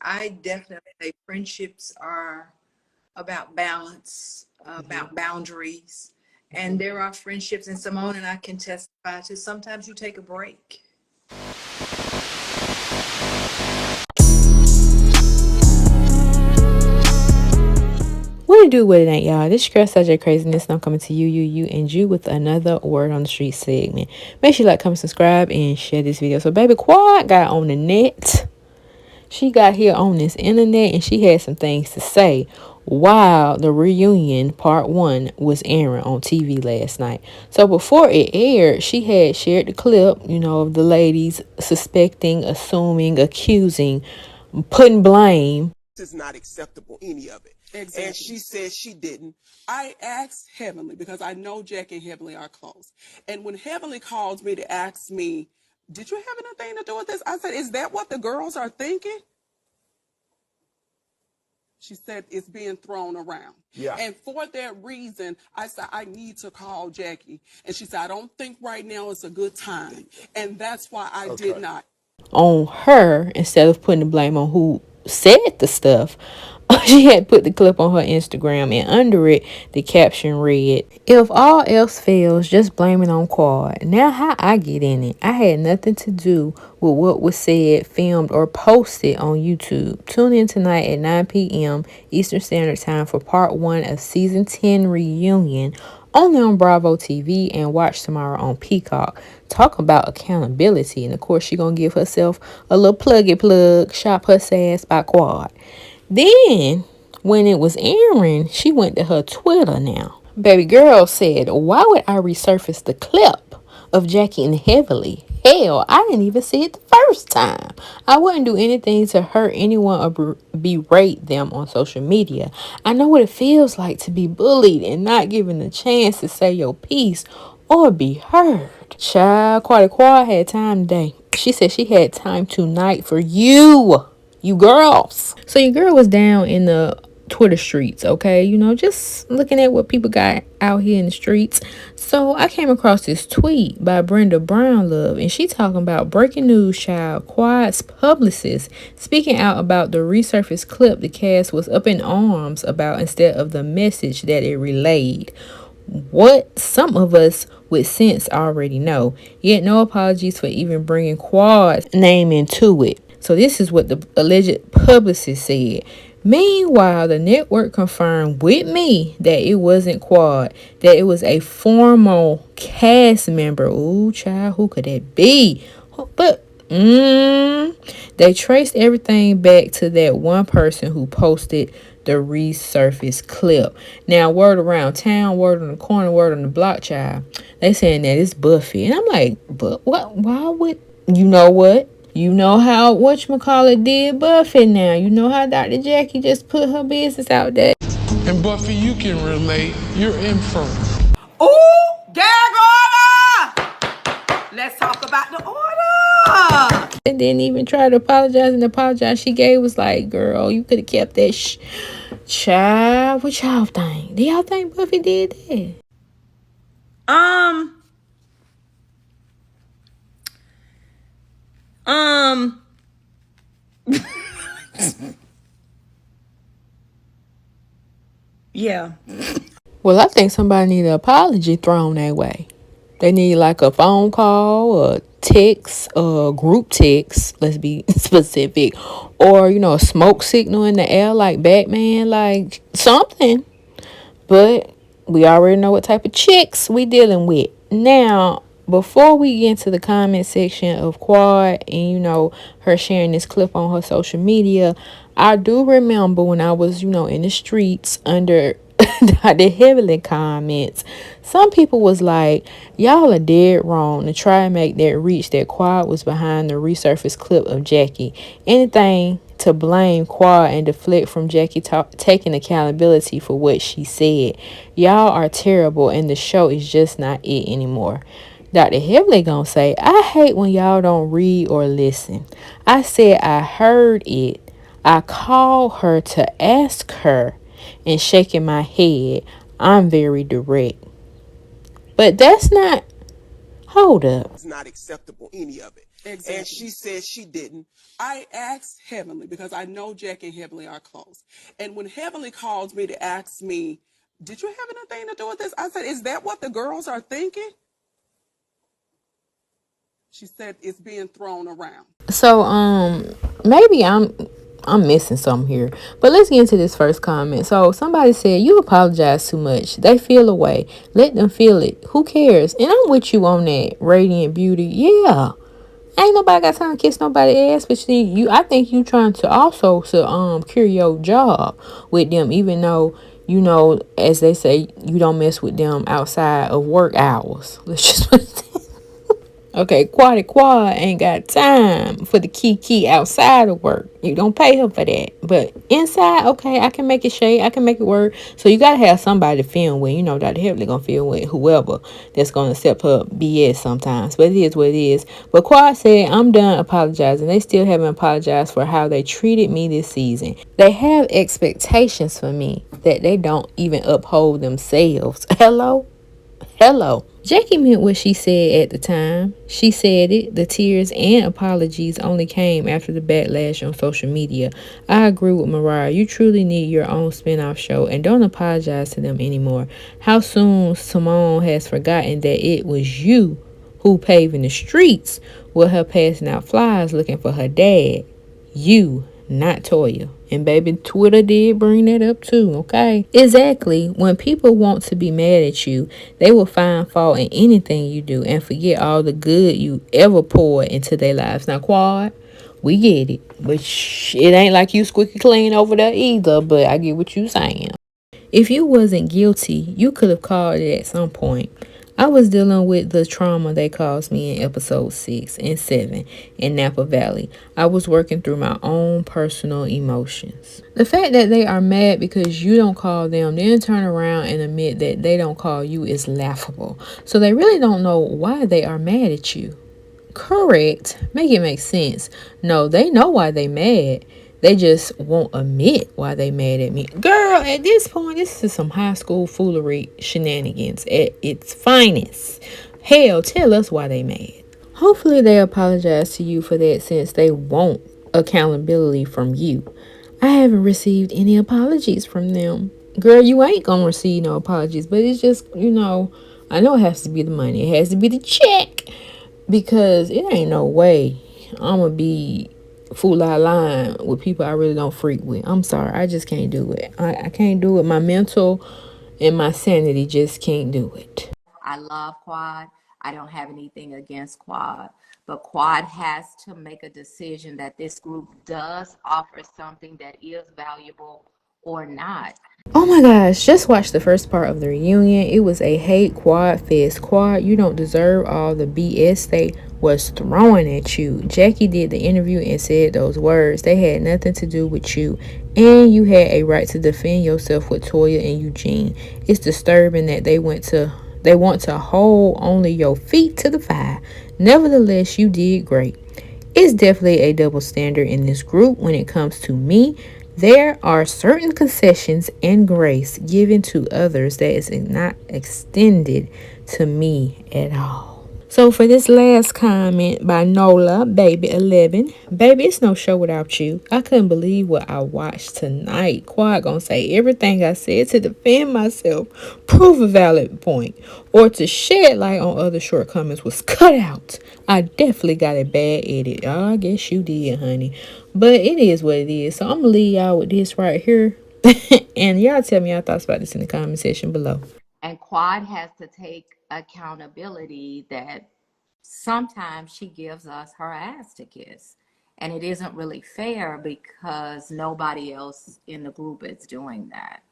I definitely say friendships are about balance, about boundaries. And there are friendships, and Simone and I can testify to sometimes you take a break. What it do with it ain't, y'all? This girl such craziness, and I'm coming to you, and you with another word on the street segment. Make sure you like, comment, subscribe, and share this video. So, baby, Quad got on the net. She got here on this internet, and she had some things to say while the reunion part 1 was airing on TV last night. So before it aired, she had shared the clip, of the ladies suspecting, assuming, accusing, putting blame. This is not acceptable, any of it. Exactly. And she says she didn't. I asked Heavenly because I know Jack and Heavenly are close. And when Heavenly calls me to ask me, did you have anything to do with this? I said, is that what the girls are thinking? She said it's being thrown around. Yeah. And for that reason, I said, I need to call Jackie. And she said, I don't think right now is a good time. And that's why I did not. On her, instead of putting the blame on who said the stuff, she had put the clip on her Instagram, and under it the caption read, "If all else fails, just blame it on Quad." Now, how I get in it, I had nothing to do with what was said, filmed, or posted on YouTube. Tune in tonight at 9 p.m. Eastern Standard Time for part 1 of season 10 reunion, only on Bravo TV, and watch tomorrow on Peacock. Talk about accountability. And of course, she gonna give herself a little plug, shop her sass by Quad. Then, when it was airing, she went to her Twitter now. Baby girl said, "Why would I resurface the clip of Jackie and Heavenly? Hell, I didn't even see it the first time. I wouldn't do anything to hurt anyone or berate them on social media. I know what it feels like to be bullied and not given the chance to say your piece or be heard." Child, Quad had time today. She said she had time tonight for you girls. So your girl was down in the Twitter streets, okay? Just looking at what people got out here in the streets. So I came across this tweet by Brenda Brownlove, and she talking about breaking news, child. Quad's publicist speaking out about the resurfaced clip the cast was up in arms about instead of the message that it relayed. What some of us with sense already know, yet no apologies for even bringing Quad's name into it. So this is what the alleged publicist said. Meanwhile, the network confirmed with me that it wasn't Quad, that it was a former cast member. Ooh, child, who could that be? But they traced everything back to that one person who posted the resurfaced clip. Now, word around town, word on the corner, word on the block, child, they saying that it's Buffy. And I'm like, but what? Why would, you know what? You know how whatchamacallit did Buffy now. You know how Dr. Jackie just put her business out there. And Buffy, you can relate. You're infirm. Ooh, gag order! Let's talk about the order. And didn't even try to apologize, and the apologize she gave was like, girl, you could have kept that child. What y'all think? Do y'all think Buffy did that? Yeah. Well, I think somebody need an apology thrown that way. They need like a phone call or text or group text, let's be specific, or a smoke signal in the air like Batman, like something. But we already know what type of chicks we dealing with. Now, before we get into the comment section of Quad and her sharing this clip on her social media, I do remember when I was in the streets under the Heavenly comments, some people was like, y'all are dead wrong to try and make that reach that Quad was behind the resurfaced clip of Jackie. Anything to blame Quad and deflect from Jackie taking accountability for what she said. Y'all are terrible, and the show is just not it anymore. Dr. Heavenly gonna say, I hate when y'all don't read or listen. I said I heard it. I called her to ask her, and shaking my head, I'm very direct. But that's not, hold up. It's not acceptable, any of it. Exactly. And she said she didn't. I asked Heavenly because I know Jack and Heavenly are close. And when Heavenly calls me to ask me, did you have anything to do with this? I said, is that what the girls are thinking? She said it's being thrown around. So maybe I'm missing something here. But let's get into this first comment. So somebody said you apologize too much. They feel away. Let them feel it. Who cares? And I'm with you on that. Radiant beauty. Yeah. Ain't nobody got time to kiss nobody ass, but see, I think you trying to also cure your job with them, even though as they say, you don't mess with them outside of work hours. Let's just put it. Okay, Quad ain't got time for the key outside of work. You don't pay her for that. But inside, okay, I can make it shake. I can make it work. So you got to have somebody to film with. Dr. Heavenly going to film with whoever that's going to accept her BS sometimes. But it is what it is. But Quad said, I'm done apologizing. They still haven't apologized for how they treated me this season. They have expectations for me that they don't even uphold themselves. Hello. Jackie meant what she said at the time. She said it. The tears and apologies only came after the backlash on social media. I agree with Mariah. You truly need your own spin-off show and don't apologize to them anymore. How soon Simone has forgotten that it was you who paving the streets with her passing out flyers looking for her dad. You, not Toya. And baby, Twitter did bring that up too, okay? Exactly. When people want to be mad at you, they will find fault in anything you do and forget all the good you ever poured into their lives. Now, Quad, we get it. But it ain't like you squeaky clean over there either, but I get what you saying. If you wasn't guilty, you could have called it at some point. I was dealing with the trauma they caused me in episode 6 and 7 in Napa Valley. I was working through my own personal emotions. The fact that they are mad because you don't call them, then turn around and admit that they don't call you is laughable. So they really don't know why they are mad at you. Correct. Make it make sense. No, they know why they mad. They just won't admit why they mad at me. Girl, at this point, this is some high school foolery shenanigans at its finest. Hell, tell us why they mad. Hopefully they apologize to you for that since they want accountability from you. I haven't received any apologies from them. Girl, you ain't gonna receive no apologies, but it's just, I know it has to be the money. It has to be the check. Because it ain't no way I'm gonna be fool out line with people I really don't freak with. I'm sorry, I just can't do it. I can't do it. My mental and my sanity just can't do it. I love Quad. I don't have anything against Quad, but Quad has to make a decision that this group does offer something that is valuable or not. Oh my gosh, just watch the first part of the reunion. It was a hate Quad fest. Quad, you don't deserve all the BS they was throwing at you. Jackie did the interview and said those words. They had nothing to do with you. And you had a right to defend yourself with Toya and Eugene. It's disturbing that they want to hold only your feet to the fire. Nevertheless, you did great. It's definitely a double standard in this group when it comes to me. There are certain concessions and grace given to others that is not extended to me at all. So for this last comment by Nola, baby 11, baby, it's no show without you. I couldn't believe what I watched tonight. Quad gonna say everything I said to defend myself, prove a valid point, or to shed light on other shortcomings was cut out. I definitely got a bad edit. Oh, I guess you did, honey. But it is what it is. So I'm gonna leave y'all with this right here. And y'all tell me your thoughts about this in the comment section below. And Quad has to take accountability that sometimes she gives us her ass to kiss. And it isn't really fair because nobody else in the group is doing that.